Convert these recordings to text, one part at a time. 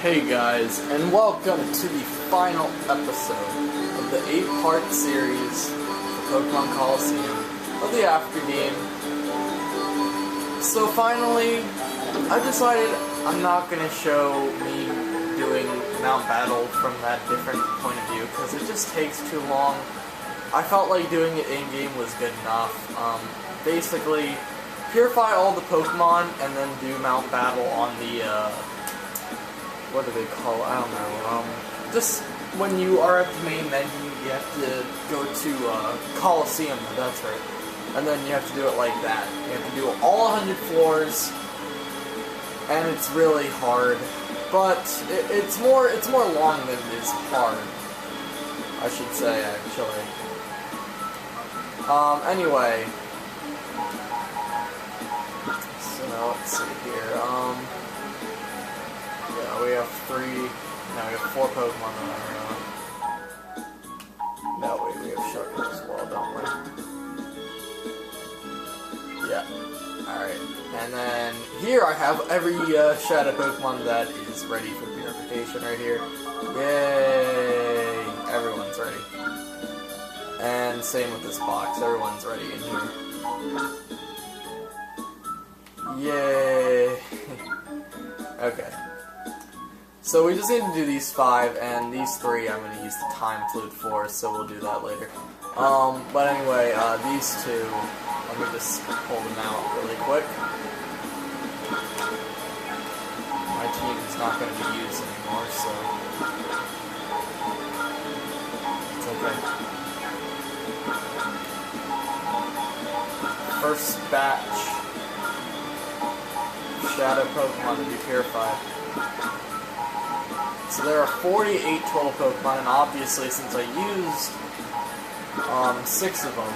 Hey guys, and welcome to the final episode of the 8-part series of Pokemon Colosseum of the After Game. So finally, I decided I'm not going to show me doing Mount Battle from that different point of view, because it just takes too long. I felt like doing it in-game was good enough. Basically, purify all the Pokemon and then do Mount Battle on the, what do they call it? I don't know. Just when you are at the main menu, you have to go to Colosseum, that's right. And then you have to do it like that. You have to do all 100 floors, and it's really hard. But it's more long than it is hard, I should say, actually. Anyway. So, let's see here. Yeah, we have 4 Pokemon that are, that way we have Shuckle as well, don't we? Yeah. Alright. And then, here I have every Shadow Pokemon that is ready for purification right here. Yay! Everyone's ready. And same with this box, everyone's ready in here. Yay! Okay. So we just need to do these 5, and these 3 I'm going to use the time fluid for, so we'll do that later. But anyway, these 2, let me just pull them out really quick. My team is not going to be used anymore, so it's okay. First batch Shadow Pokemon to be purified. So there are 48 total Pokemon, and obviously since I used 6 of them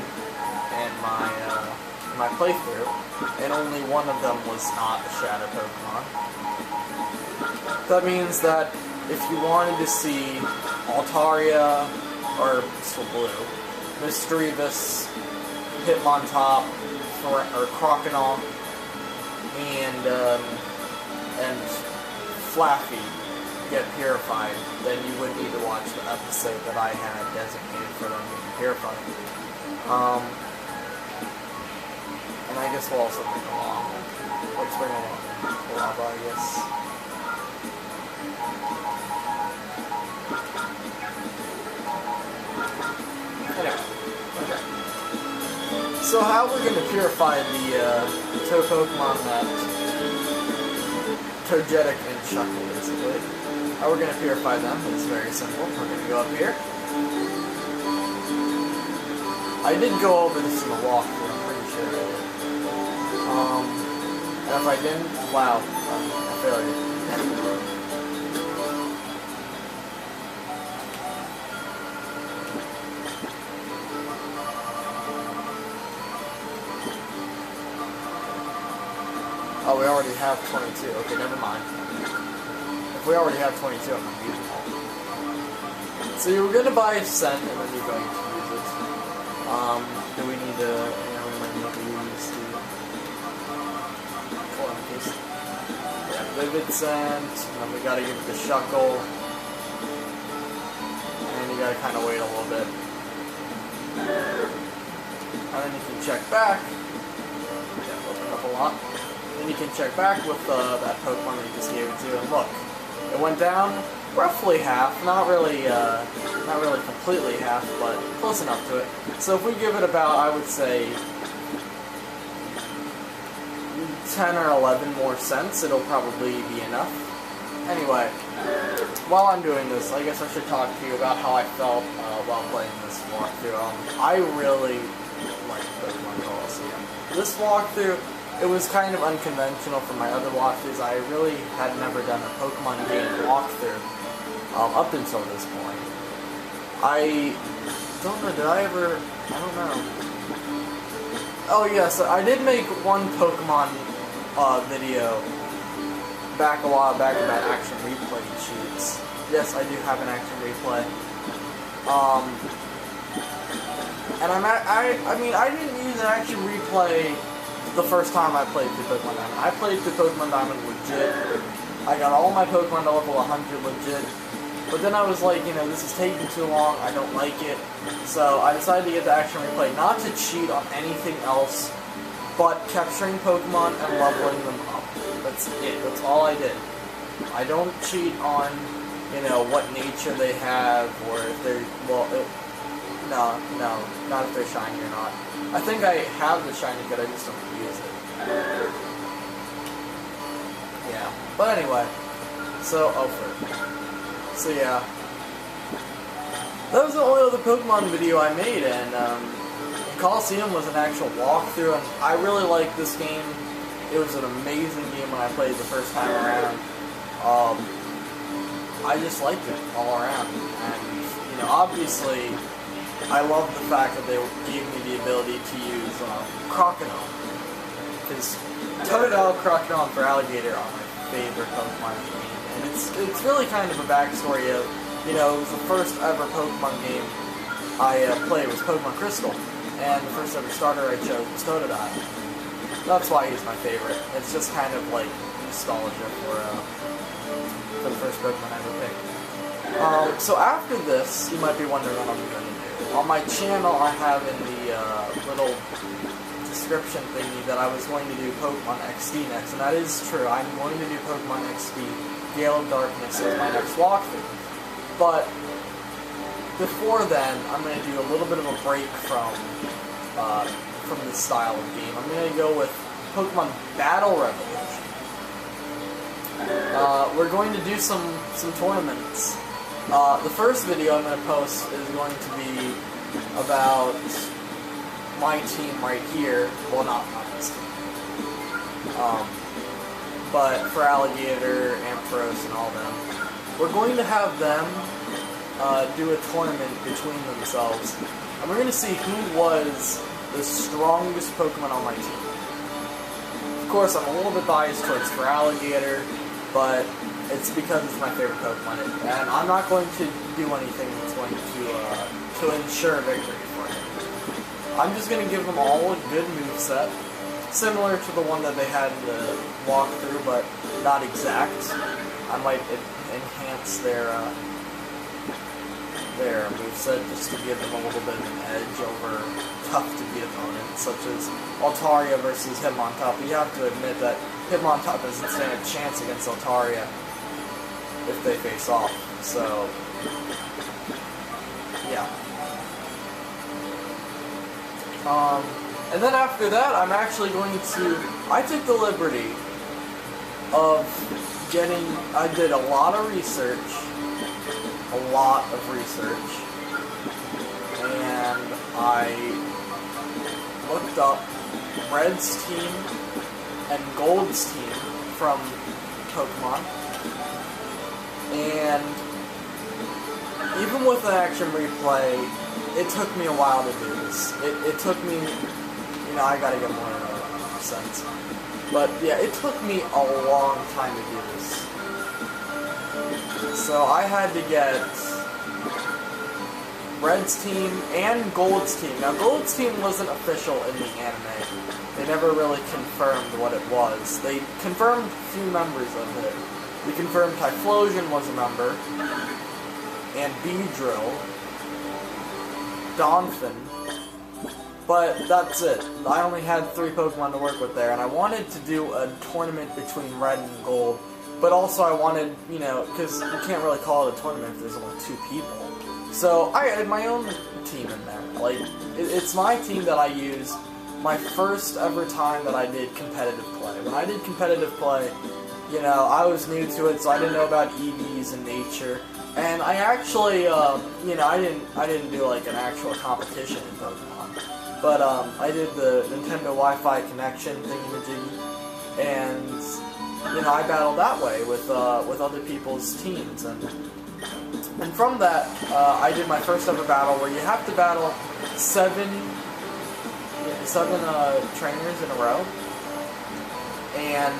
in my playthrough, and only one of them was not a Shadow Pokemon. That means that if you wanted to see Altaria, or still blue, Misdreavus, Hitmontop, or Croconaw, and Flaffy get purified, then you would need to watch the episode that I had designated for them to be purified. And I guess we'll also bring along. Let's bring along Lava, I guess. Anyway, okay. So how we're going to purify the 2 Pokemon that Togetic and Shuckle, basically. How we're going to purify them is very simple. We're going to go up here. I did go over this in the walkthrough, I'm pretty sure. And if I didn't, wow, a failure. Oh, we already have 22. Okay, never mind. If we already have 22, I'm going to use them all. So you're going to buy a scent, and then you're going to use it. Do we need to, we might need to use the Columbus. Yeah, Vivid Scent, and then we got to give it the Shuckle. And you got to kind of wait a little bit. And then you can check back. Yeah, open up a lot. Then you can check back with that Pokemon that you just gave it to, and look, it went down roughly half, not really completely half, but close enough to it. So if we give it about, I would say, 10 or 11 more cents, it'll probably be enough. Anyway, while I'm doing this, I guess I should talk to you about how I felt while playing this walkthrough. I really like Pokemon Colosseum. This walkthrough, it was kind of unconventional from my other walkthroughs. I really had never done a Pokemon game walkthrough up until this point. I don't know, did I ever... I don't know. Oh yes, I did make one Pokemon video back a while back about action replay cheats. Yes, I do have an action replay. And I mean, I didn't use an action replay the first time I played through Pokemon Diamond. I played through Pokemon Diamond legit I got all my Pokemon to level 100 legit. But then I was like, you know, this is taking too long, I don't like it. So I decided to get the action replay, not to cheat on anything else, but capturing Pokemon and leveling them up. That's it, that's all I did. I don't cheat on, you know, what nature they have, or if they're, well, no, not if they're shiny or not. I think I have the shiny, but I just don't use it. Yeah, but anyway, so, so yeah, that was the only other Pokemon video I made, and Colosseum was an actual walkthrough, and I really liked this game. It was an amazing game when I played the first time around. I just liked it all around, and, you know, obviously, I love the fact that they gave me the ability to use Crocodile, because Totodile, Crocodile, and for Alligator are my favorite Pokemon in the game, and it's really kind of a backstory of, you know, it was the first ever Pokemon game I played was Pokemon Crystal, and the first ever starter I chose was Totodile. That's why he's my favorite. It's just kind of like nostalgia for the first Pokemon I ever picked. So after this, you might be wondering what I'm going to do. On my channel, I have in the little description thingy that I was going to do Pokemon XD next, and that is true. I'm going to do Pokemon XD, Gale of Darkness as my next walkthrough. But before then, I'm going to do a little bit of a break from this style of game. I'm going to go with Pokemon Battle Revolution. We're going to do some tournaments. The first video I'm going to post is going to be about my team right here. Well, not this team. But for Alligator, Ampharos, and all them. We're going to have them do a tournament between themselves. And we're going to see who was the strongest Pokemon on my team. Of course, I'm a little bit biased towards for Alligator, but it's because it's my favorite Pokemon, and I'm not going to do anything that's going to ensure victory for him. I'm just going to give them all a good moveset, similar to the one that they had in the walkthrough, but not exact. I might enhance their moveset just to give them a little bit of an edge over tough-to-beat opponents, such as Altaria versus Hitmontop. You have to admit that Hitmontop doesn't stand a chance against Altaria if they face off, so yeah. And then after that, I'm actually going to, I took the liberty of I did a lot of research, and I looked up Red's team and Gold's team from Pokemon, and even with an action replay, it took me a while to do this. It took me, you know, I gotta get more sense. But yeah, it took me a long time to do this. So I had to get Red's team and Gold's team. Now Gold's team wasn't official in the anime. They never really confirmed what it was. They confirmed a few members of it. They confirmed Typhlosion was a member, and Beedrill, Donphin, but that's it. I only had 3 Pokemon to work with there, and I wanted to do a tournament between Red and Gold, but also I wanted, you know, because you can't really call it a tournament if there's only 2 people. So I added my own team in there. Like, it's my team that I used my first ever time that I did competitive play. When I did competitive play, you know, I was new to it, so I didn't know about EVs and nature. And I actually, you know, I didn't do like an actual competition in Pokemon, but I did the Nintendo Wi-Fi connection thingamajiggy, and you know, I battled that way with other people's teams, and from that, I did my first ever battle where you have to battle 7 trainers in a row, and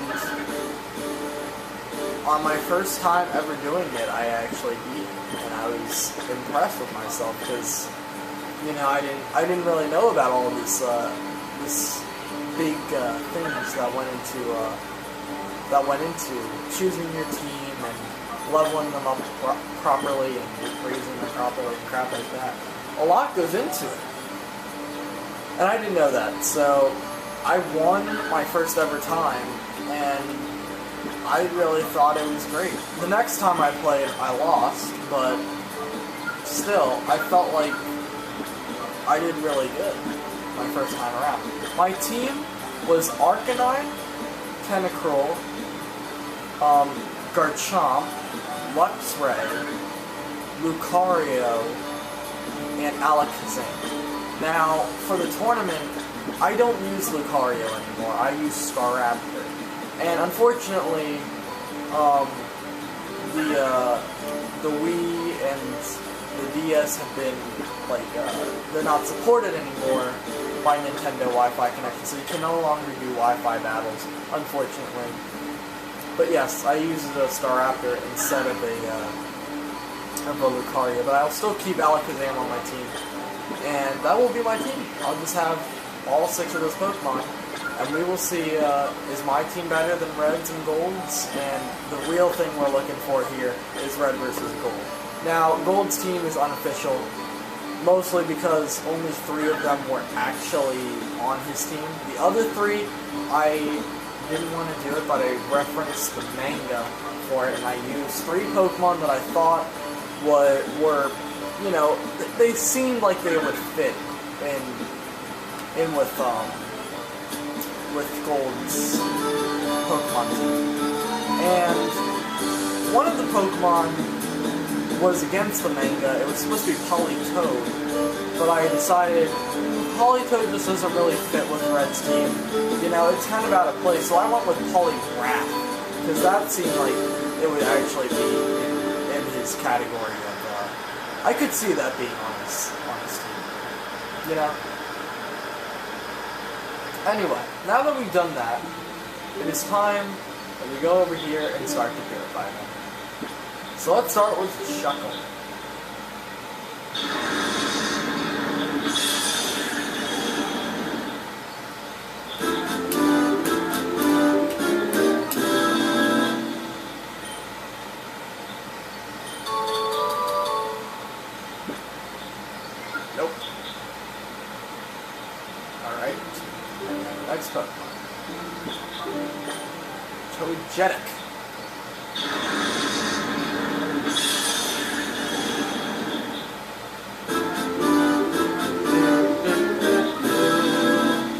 on my first time ever doing it, I actually beat it, and I was impressed with myself because, you know, I didn't really know about all this big things that went into that went into choosing your team and leveling them up properly and raising them properly and crap like that. A lot goes into it. And I didn't know that, so I won my first ever time, and I really thought it was great. The next time I played, I lost, but still, I felt like I did really good my first time around. My team was Arcanine, Tentacruel, Garchomp, Luxray, Lucario, and Alakazam. Now, for the tournament, I don't use Lucario anymore. I use Staraptor. And unfortunately, the Wii and the DS have been, like, they're not supported anymore by Nintendo Wi-Fi connection, so you can no longer do Wi-Fi battles, unfortunately. But yes, I use the Staraptor instead of a Lucario, but I'll still keep Alakazam on my team. And that will be my team. I'll just have all 6 of those Pokemon, and we will see, is my team better than Reds and Golds? And the real thing we're looking for here is Red versus Gold. Now, Gold's team is unofficial, mostly because only 3 of them were actually on his team. The other 3, I didn't want to do it, but I referenced the manga for it, and I used 3 Pokemon that I thought were you know, they seemed like they would fit in with Gold's Pokemon team. And one of the Pokemon was against the manga. It was supposed to be Politoed, but I decided Politoed just doesn't really fit with Red's team. You know, it's kind of out of place, so I went with Poliwrath, because that seemed like it would actually be in his category. I could see that being on his team, you know? Anyway, now that we've done that, it is time that we go over here and start to purify them. So let's start with Shuckle. Nope. Alright. Next Pokemon. Togetic.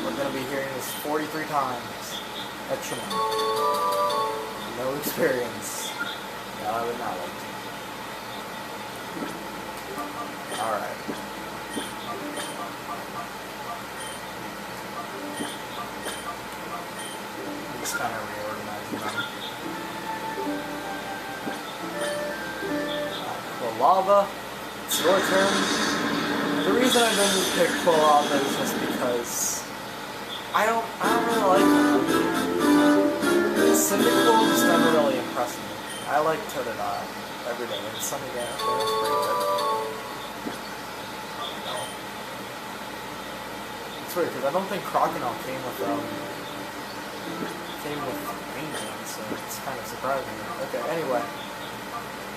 We're going to be hearing this 43 times. That's your no experience. No, I would not like to. Alright. Just kind of reorganizing them. Quilava, it's your turn. The reason I didn't pick Quilava is just because I don't really like him. Cyndaquil just never really impressed me. I like Totodile every day, and Sunny Day, that's pretty good. It's weird, because I don't think Crocodile came with Rain Dance, so it's kind of surprising. Okay, anyway.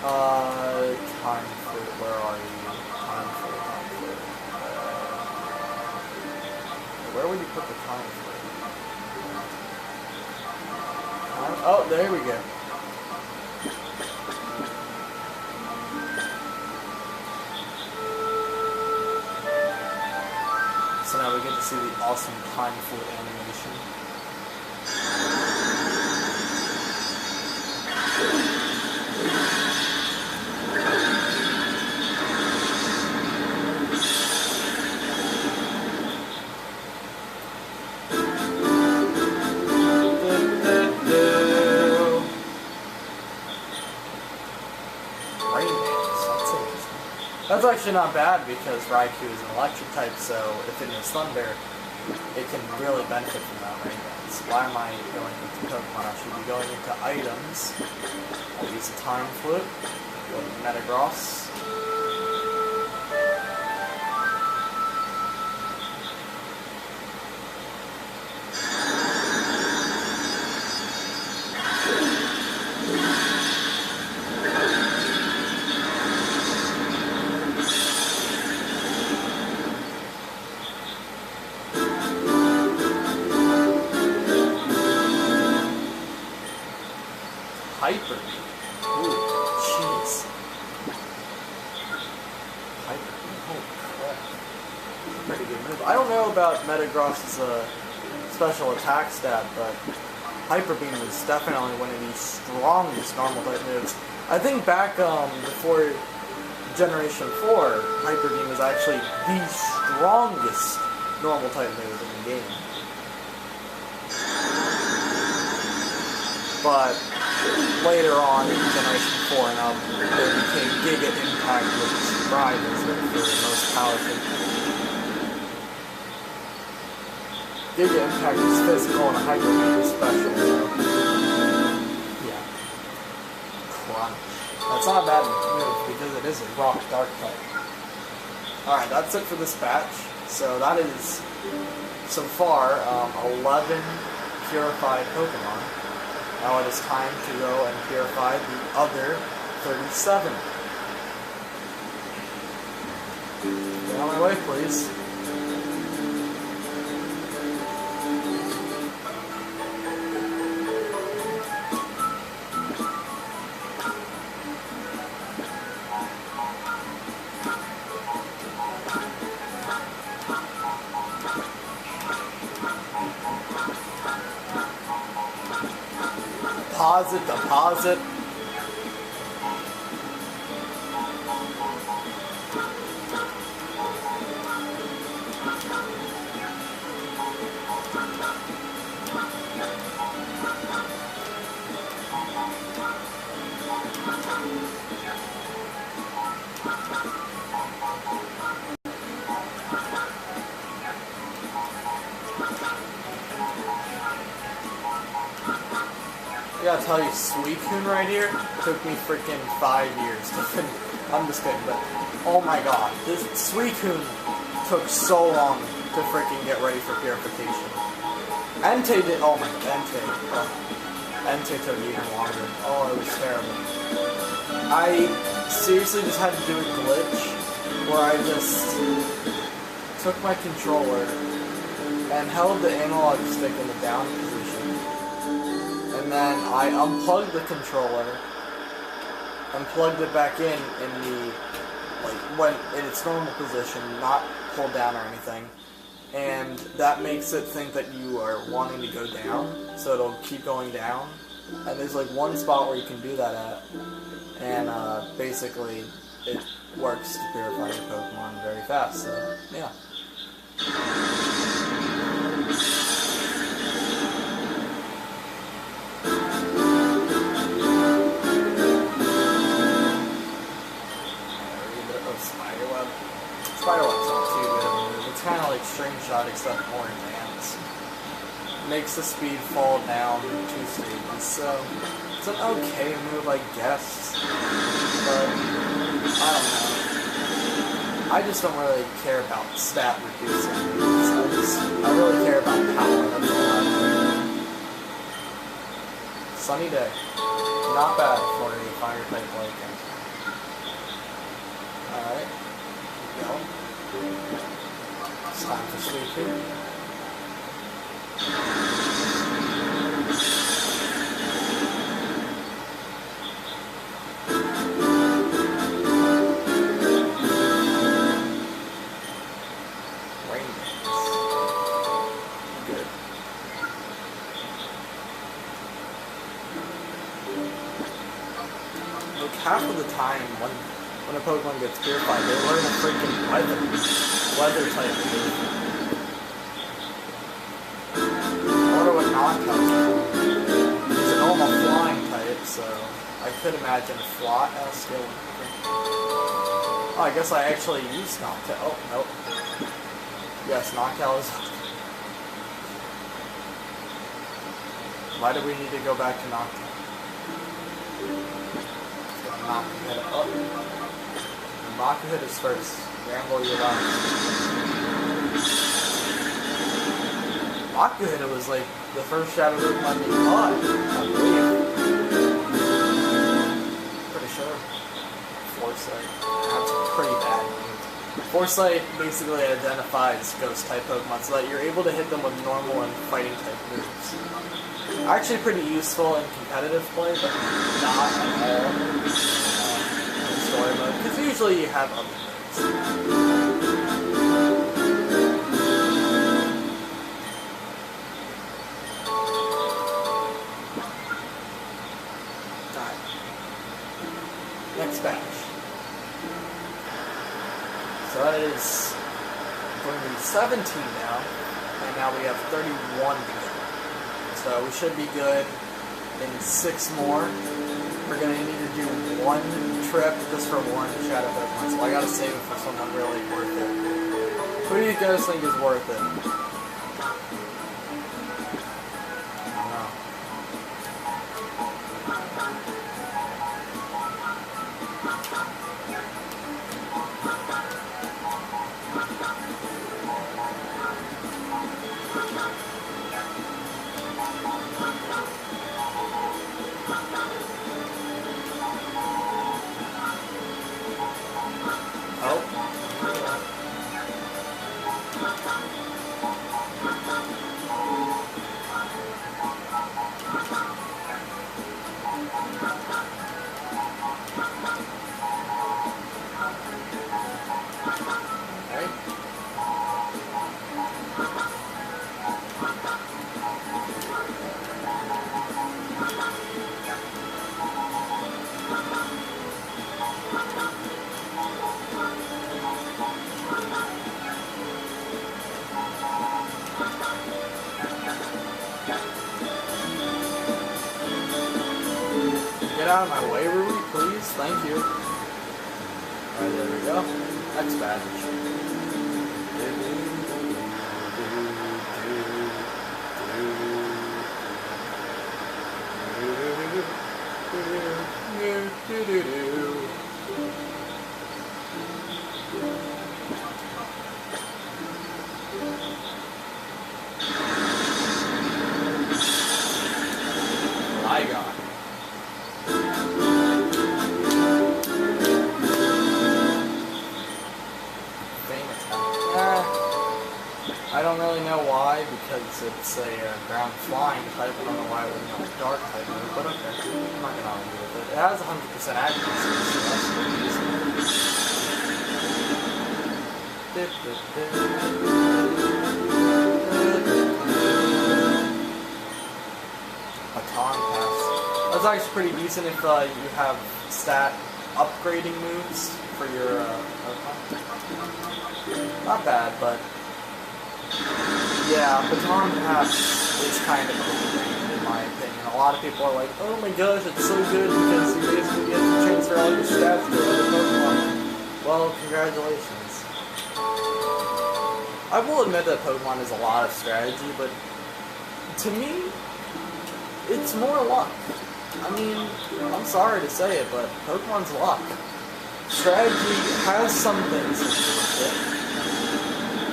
Time Fruit, where are you? Time Fruit. Where would you put the Time Fruit? Oh, there we go. So now we get to see the awesome Time Fruit animation. That's actually not bad because Raikou is an electric type, so if it is Thunder, it can really benefit from that Rain Dance. Why am I going into Pokemon? I should be going into items. I'll use the Time Flute, go to Metagross. about Metagross's special attack stat, but Hyper Beam is definitely one of the strongest normal type moves. I think back before Generation 4, Hyper Beam is actually the strongest normal type move in the game. But later on in Generation 4 and up, there became Giga Impact, which described as the most powerful. Giga Impact is physical and Hyper Beam is special. So yeah. Crunch. That's not a bad move because it is a rock dark type. Alright, that's it for this batch. So that is, so far, 11 purified Pokemon. Now it is time to go and purify the other 37. Get out of my way, please. Deposit. I gotta tell you, Suicune right here took me freaking 5 years to finish. I'm just kidding, but oh my god, this Suicune took so long to freaking get ready for purification. Entei did. Oh my god, Entei took even longer. Oh, it was terrible. I seriously just had to do a glitch where I just took my controller and held the analog stick in the down position. And then I unplugged the controller and plugged it back in the, like, when in its normal position, not pulled down or anything. And that makes it think that you are wanting to go down, so it'll keep going down. And there's like one spot where you can do that at, and basically it works to purify your Pokemon very fast, so yeah. Spiderweb's not too good of a move. It's kind of like String Shot, except more advanced. Makes the speed fall down 2 stages, so it's an okay move, I guess. But I don't know. I just don't really care about stat reducing moves. I really care about power. That's all I do. Sunny day. Not bad for a fire type like it. Alright. Go. It's time for Suicune. Rain dance. Good. Like half of the time when a Pokemon gets purified, they learn a freaking weather type move. I wonder what Knockout is. He's a normal flying type, so I could imagine a skill. Oh, I guess I actually used Knockout. Oh, nope. Yes, Knockout is. Why do we need to go back to Knockout? Knockout. Makuhit is first. Ramble your life. Makuhit was like the first Shadow Pokemon they caught, I believe. Pretty sure. Foresight. That's pretty bad. Foresight basically identifies ghost type Pokemon so that you're able to hit them with normal and fighting type moves. Actually pretty useful in competitive play, but not at all. Story mode, because usually you have other things. Next batch. So that is going to be 17 now, and now we have 31 to go. So we should be good in 6 more. We're going to need to do 1 trip just for 1 shadow Pokemon, so I gotta save it for someone really worth it. Who do you guys think is worth it? Get out of my way, Ruby, please. Thank you. Alright, there we go. Next batch. I got. I don't really know why, because it's a ground flying type. I don't know why it wouldn't have a dark type move, but okay. I'm not going to argue with it. It has 100% accuracy, so that's pretty easy. Baton Pass. That's actually pretty decent if you have stat upgrading moves for your not bad, but yeah, Baton Pass is kind of overrated in my opinion. A lot of people are like, oh my gosh, it's so good because you basically get to transfer all your stats to other Pokemon. Well, congratulations. I will admit that Pokemon is a lot of strategy, but to me, it's more luck. I mean, I'm sorry to say it, but Pokemon's luck. Strategy has some things with it.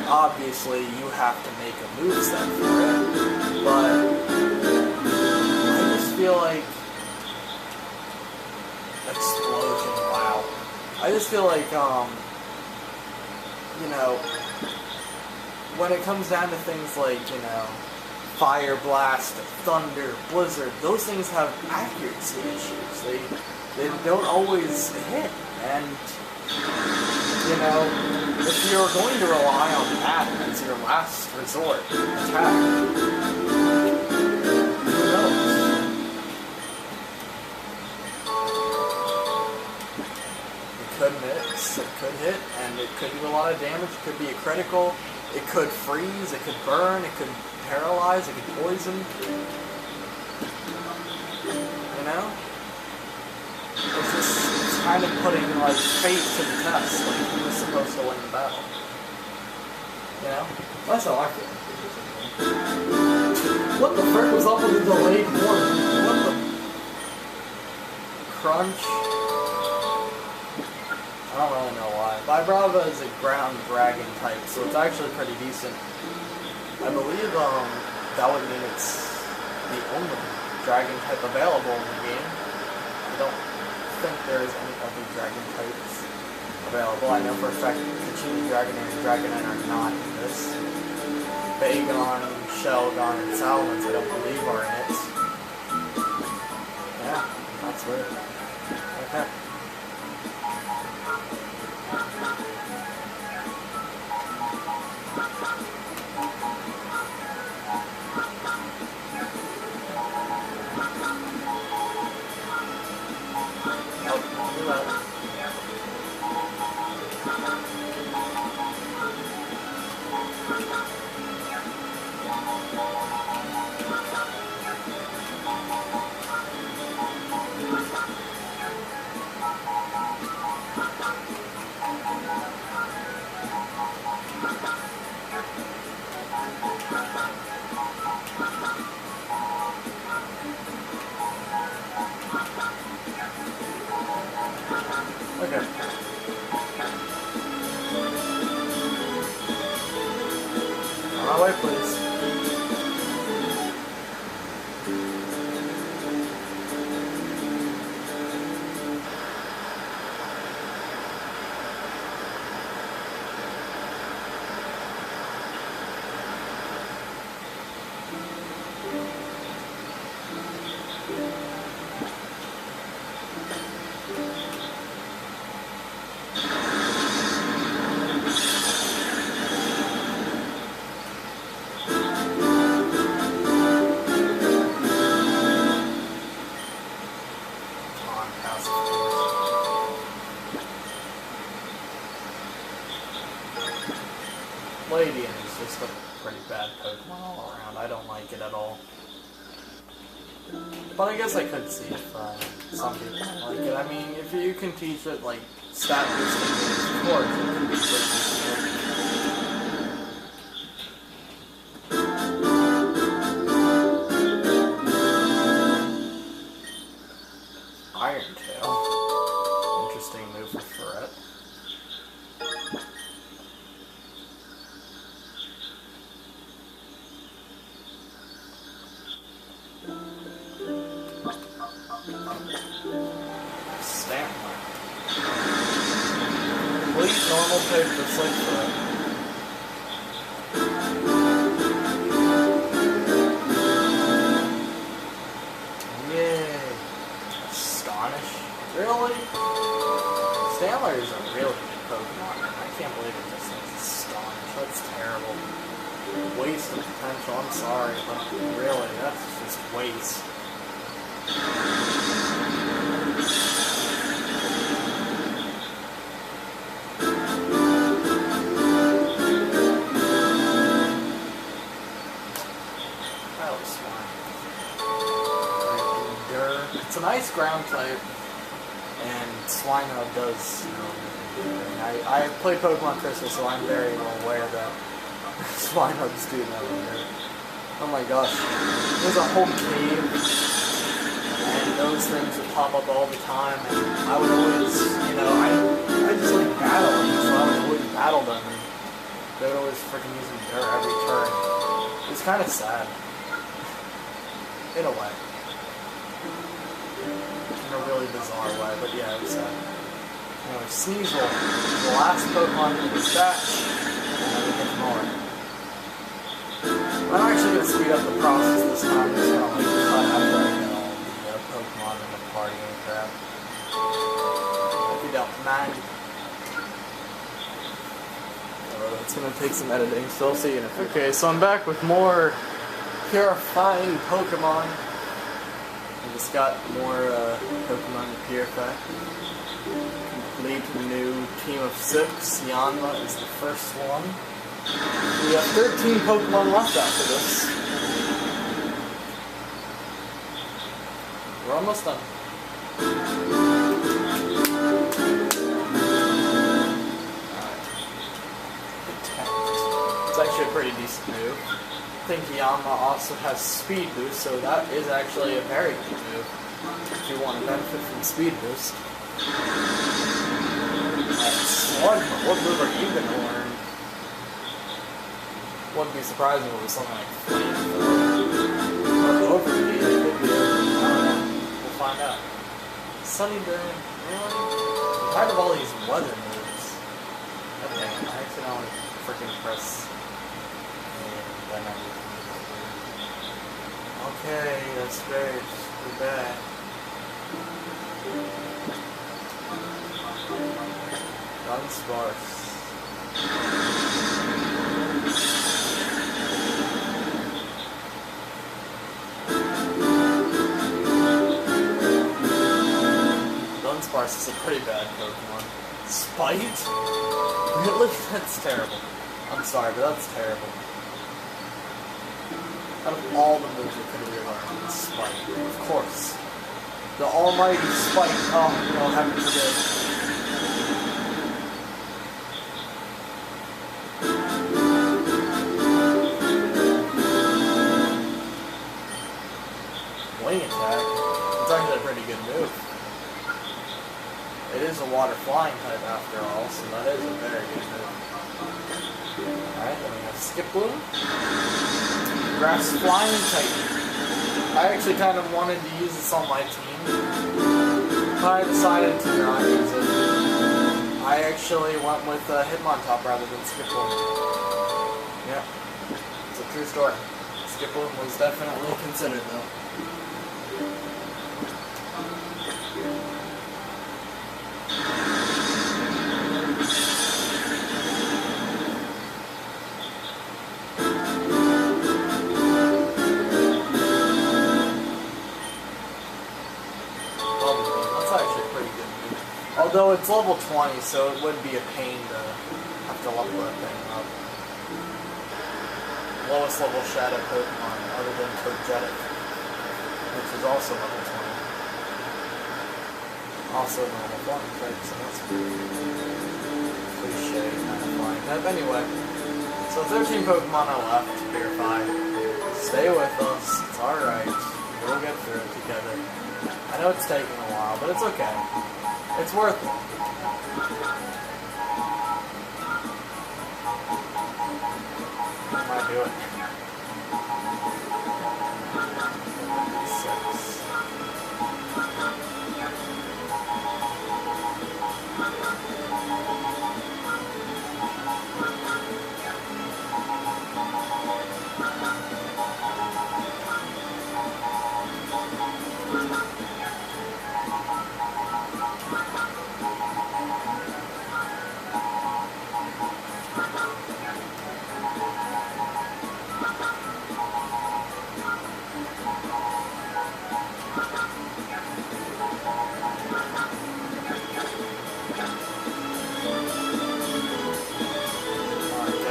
Obviously, you have to make a moveset for it, but I just feel like explosion. Wow. I just feel like you know, when it comes down to things like, you know, Fire Blast, Thunder, Blizzard, those things have accuracy issues. They don't always hit, and you know, if you're going to rely on that as your last resort attack, who knows? It could miss, it could hit, and it could do a lot of damage. It could be a critical, it could freeze, it could burn, it could paralyze, it could poison. You know? It's just kind of putting, like, fate to the test, like, who was supposed to win the battle. You know? That's how I feel. What the frick was up with the delayed warning? What the... Crunch? I don't really know why. Vibrava is a ground dragon type, so it's actually pretty decent. I believe, that would mean it's the only dragon type available in the game. I don't think there's any other dragon types available. I know for a fact Kachini, Dragonair, and Dragonite are not in this. Bagon, Shelgon, and Salamence I don't believe are in it. Yeah, that's weird. Okay. Do that. Okay. On my way, please. Ladian is just a pretty bad Pokemon all around. I don't like it at all. But I guess I could see if some people don't like it. I mean, if you can teach it, like, stat boosting moves, of course, it can be pretty useful. Iron Tail. Interesting move for Ferret. Complete normal type just like that. Yay. Astonish. Really? Stantler is a really good Pokemon. I can't believe it just says Astonish. That's terrible. Waste of potential. I'm sorry, but really, that's just waste. It's a nice ground type, and Swinub does, you know, I played Pokemon Crystal, so I'm very well aware that Swinubs do know here. Oh my gosh, there's a whole cave, and those things would pop up all the time, and I would always, you know, I just like battling, so I would always battle them, and they would always freaking use me dirt every turn. It's kind of sad, in a way. In a really bizarre way, but yeah, it was sad. Anyway, Sneasel, the last Pokemon in this batch, and then we get more. I'm actually going to speed up the process this time, just going to like cut after I get all the Pokemon in the party and crap. If you don't mind. It's going to take some editing, so I'll see you in a few. Okay, so I'm back with more Purifying Pokemon. I just got more Pokemon to Purify. Complete new team of 6. Yanma is the first one. We have 13 Pokemon left after this. We're almost done. Alright. It's actually a pretty decent move. I think Yanma also has Speed Boost, so that is actually a very good move if you want to benefit from Speed Boost. Slugma, what move are you going to learn? Wouldn't be surprising if it was something like Flamethrower. Or Overheat, it could be. I don't know. We'll find out. Sunny Burn, really? I'm tired of all these weather moves. God dang it, I accidentally freaking press. Okay, that's great. Too bad. Dunsparce. Dunsparce is a Pretty bad Pokemon. Spite? Really? That's terrible. I'm sorry, but that's terrible. Out of all the moves I could have relearned, Spite. Of course. The almighty Spite. Oh, no, heaven forbid. Wing attack. It's actually a pretty good move. It is a water flying type after all, so that is a very good move. Alright, then we have Skip Bloom. Grass Flying Titan. I actually kind of wanted to use this on my team, but I decided to not use it. I actually went with Hitmontop rather than Skip Bloom. Yep, it's a true story. Skip Bloom was definitely considered though. Although it's level 20, so it would be a pain to have to level that thing up. Lowest level Shadow Pokemon, other than Togetic, which is also level 20. Also normal flying type, so that's pretty cliche kind of flying type. Anyway, so 13 Pokemon are left to Purify. Stay with us, it's alright. We'll get through it together. I know it's taking a while, but it's okay. It's worth it. I might do it. 6.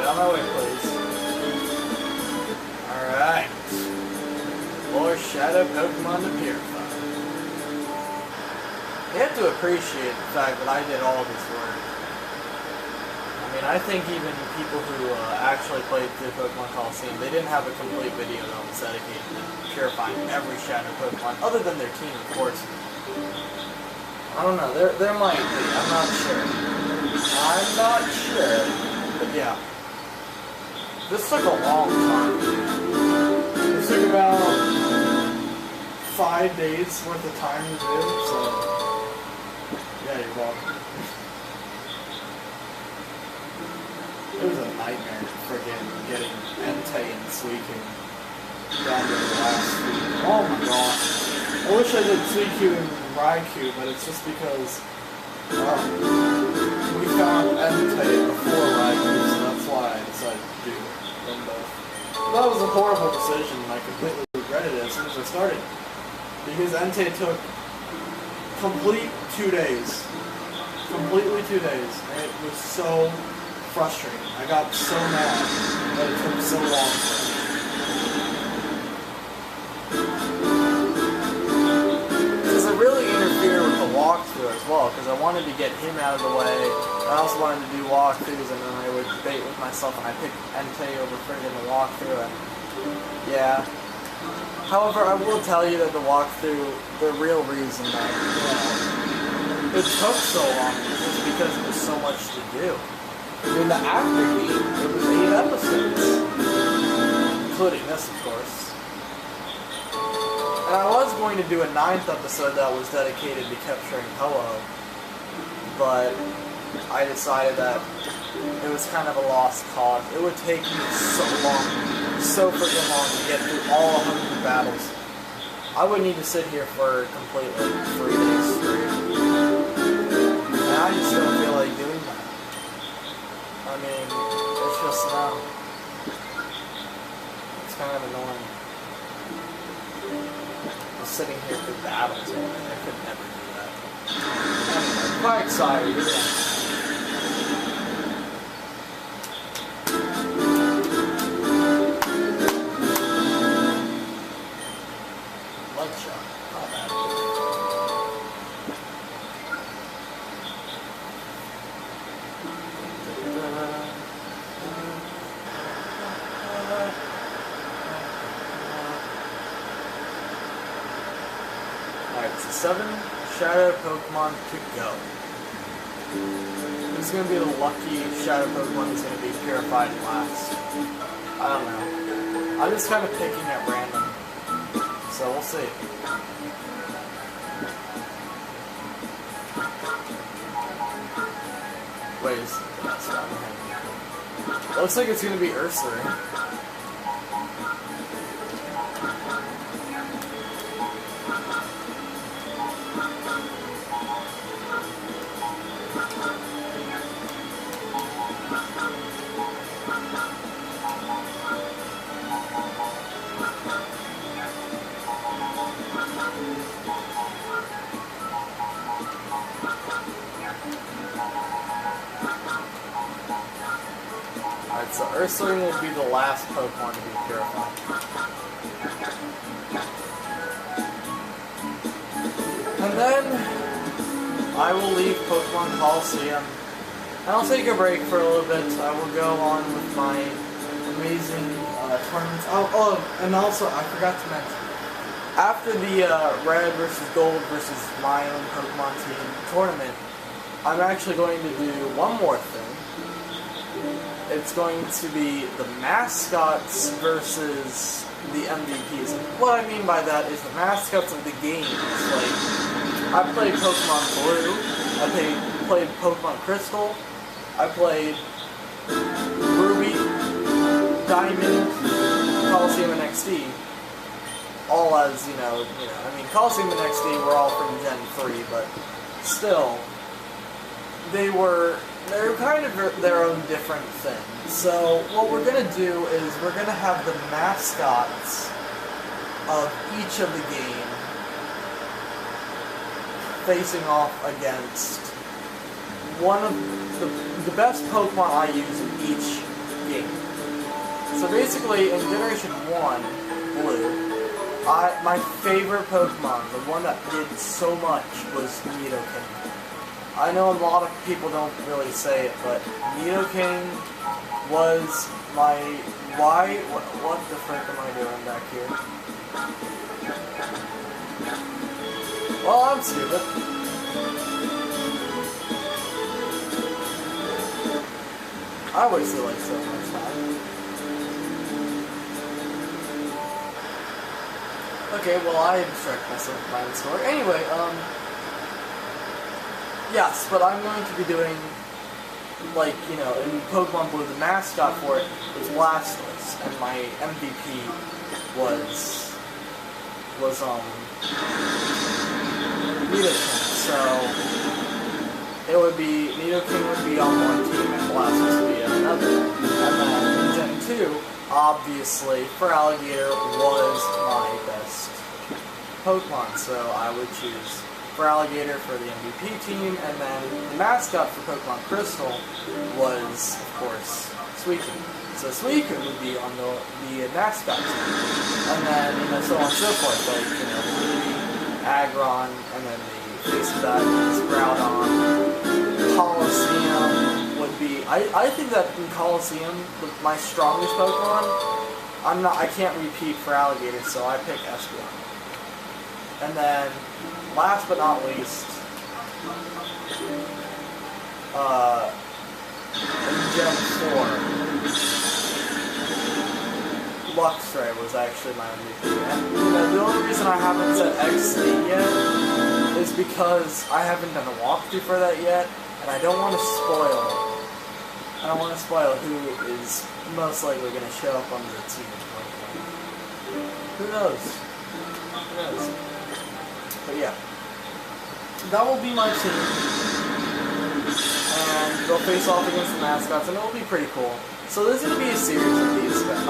On my way, please. Alright. More Shadow Pokemon to Purify. You have to appreciate the fact that I did all this work. I mean, I think even people who actually played through Pokemon Colosseum, they didn't have a complete video that was dedicated to purifying every Shadow Pokemon, other than their team, of course. I don't know, there might be, I'm not sure. I'm not sure, but yeah. This took a long time. This took about 5 days worth of time to do, so yeah, you're welcome. It was a nightmare friggin' getting Entei and Suicune down to the last few. Oh my gosh. I wish I did Suicune and Raikou, but it's just because we found Entei before Raikou, so that's why I decided to do it. That was a horrible decision, and I completely regretted it as soon as I started. Because Entei took complete 2 days. Completely 2 days. And it was so frustrating. I got so mad that it took so long for me. Because it really interfered with the walkthrough as well, because I wanted to get him out of the way. I also wanted to do walkthroughs, and then I would debate with myself, and I picked Entei over friggin' the walkthrough, and yeah. However, I will tell you that the walkthrough, the real reason that, it took so long was because there was so much to do. I mean, the after game, it was 8 episodes. Including this, of course. And I was going to do a 9th episode that was dedicated to capturing Ho-Oh, but I decided that it was kind of a lost cause. It would take me so long, so freaking long to get through all 100 battles. I would need to sit here for completely 3 days straight. And I just don't feel like doing that. I mean, it's just now. It's kind of annoying. I'm sitting here through battles, and I could never do that. Anyway, quite excited. Bloodshot. Not bad. Alright, so 7 Shadow Pokemon to go. Who's gonna be the lucky Shadow Pokemon who's gonna be purified last? I don't know. I'm just kind of picking at random. So we'll see. Wait, that's not him. Looks like it's gonna be Ursaring. Alright, so Ursaring will be the last Pokemon to be purified. And then I will leave Pokemon Colosseum and I'll take a break for a little bit. I will go on with my amazing tournaments. Oh, and also I forgot to mention, after the Red versus Gold versus my own Pokemon team tournament, I'm actually going to do one more thing. It's going to be the mascots versus the MVPs. And what I mean by that is the mascots of the games. Like, I played Pokemon Blue, I played Pokemon Crystal, I played Ruby, Diamond, Colosseum, and XD. All as, I mean, Colosseum and XD were all from Gen 3, but still, they're kind of their own different thing. So what we're going to do is we're going to have the mascots of each of the game facing off against one of the best Pokemon I use in each game. So basically, in Generation 1, Blue, my favorite Pokemon, the one that did so much, was Nidoking. I know a lot of people don't really say it, but Nidoking was my... What the frick am I doing back here? Well, I'm stupid. I wasted like so much time. Okay, well I distracted myself with my own story. Anyway, yes, but I'm going to be doing, like, in Pokemon Blue, the mascot for it was Blastoise, and my MVP was Nidoking. So it would be, Nidoking would be on one team and Blastoise would be on another. And then in Gen 2, obviously, Feraligatr was my best Pokemon, so I would choose Feraligatr for the MVP team, and then the mascot for Pokemon Crystal was, of course, Suicune. So Suicune would be on the mascot team. And then, so on and so forth, like, Ruby, Aggron, and then the face of that is Groudon. Colosseum would be, I think that in Colosseum, my strongest Pokemon, I can't repeat Feraligatr, so I pick Espeon. And then, last but not least, in Gen 4, Luxray was actually my MVP. And the only reason I haven't said XD yet is because I haven't done a walkthrough for that yet, and I don't want to spoil who is most likely going to show up on the team. Who knows? Who knows? But yeah. That will be my team, and they'll face off against the mascots, and it will be pretty cool. So there's going to be a series of these videos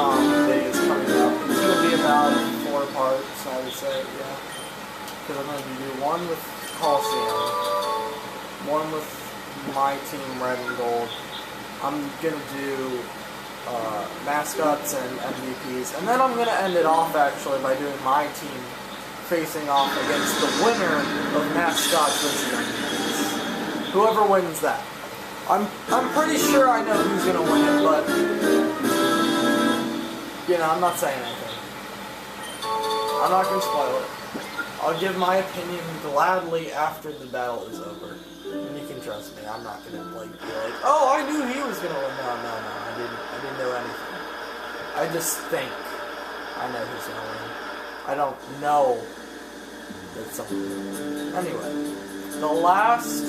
coming up. It's going to be about 4 parts, I would say, yeah. Because I'm going to do one with Colosseum, one with my team, red and gold. I'm gonna do mascots and MVPs, and then I'm gonna end it off actually by doing my team facing off against the winner of mascots versus MVPs. Whoever wins that. I'm pretty sure I know who's gonna win it, but you know, I'm not saying anything. I'm not gonna spoil it. I'll give my opinion gladly after the battle is over. And you can trust me, I'm not gonna like be like, oh, I knew he was gonna win. No, I didn't know anything. I just think I know who's gonna win. I don't know that something. Anyway, the last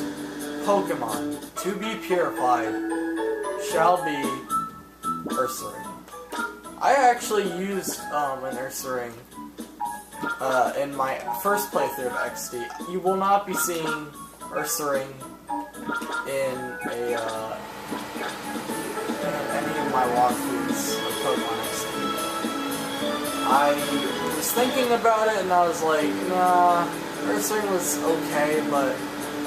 Pokemon to be purified shall be Ursaring. I actually used an Ursaring in my first playthrough of XD. You will not be seeing Ursaring in any of my walkthroughs of Pokemon XD. I was thinking about it and I was like, nah, Ursaring was okay, but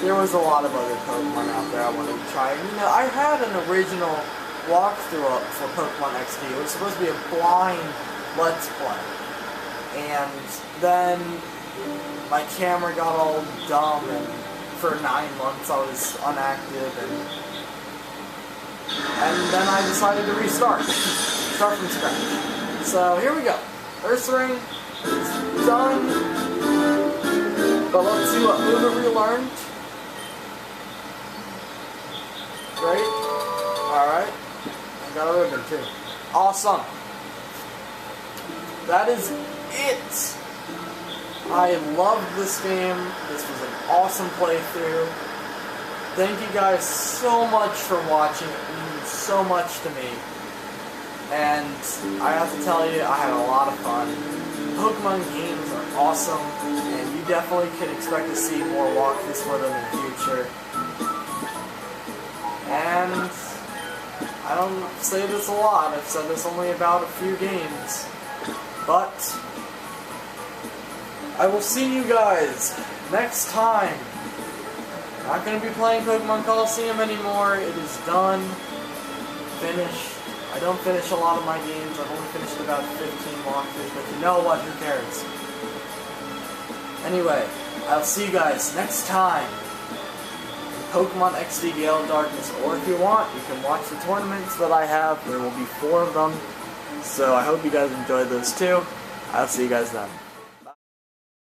there was a lot of other Pokemon out there I wanted to try. And, you know, I had an original walkthrough up for Pokemon XD. It was supposed to be a blind Let's Play. And then my camera got all dumb, and for 9 months I was inactive, and then I decided to restart. Start from scratch. So here we go. Ursaring is done. But let's see what move we learned. Great. Alright. I got a ribbon too. Awesome. That is it. I loved this game. This was an awesome playthrough. Thank you guys so much for watching. It means so much to me. And I have to tell you, I had a lot of fun. Pokemon games are awesome, and you definitely can expect to see more walkthroughs for them in the future. And I don't say this a lot, I've said this only about a few games, but I will see you guys next time. Not going to be playing Pokemon Colosseum anymore, it is done, finished. I don't finish a lot of my games, I've only finished about 15 walkthroughs, but you know what, who cares? Anyway, I'll see you guys next time in Pokemon XD Gale of Darkness, or if you want, you can watch the tournaments that I have. There will be 4 of them, so I hope you guys enjoyed those too. I'll see you guys then.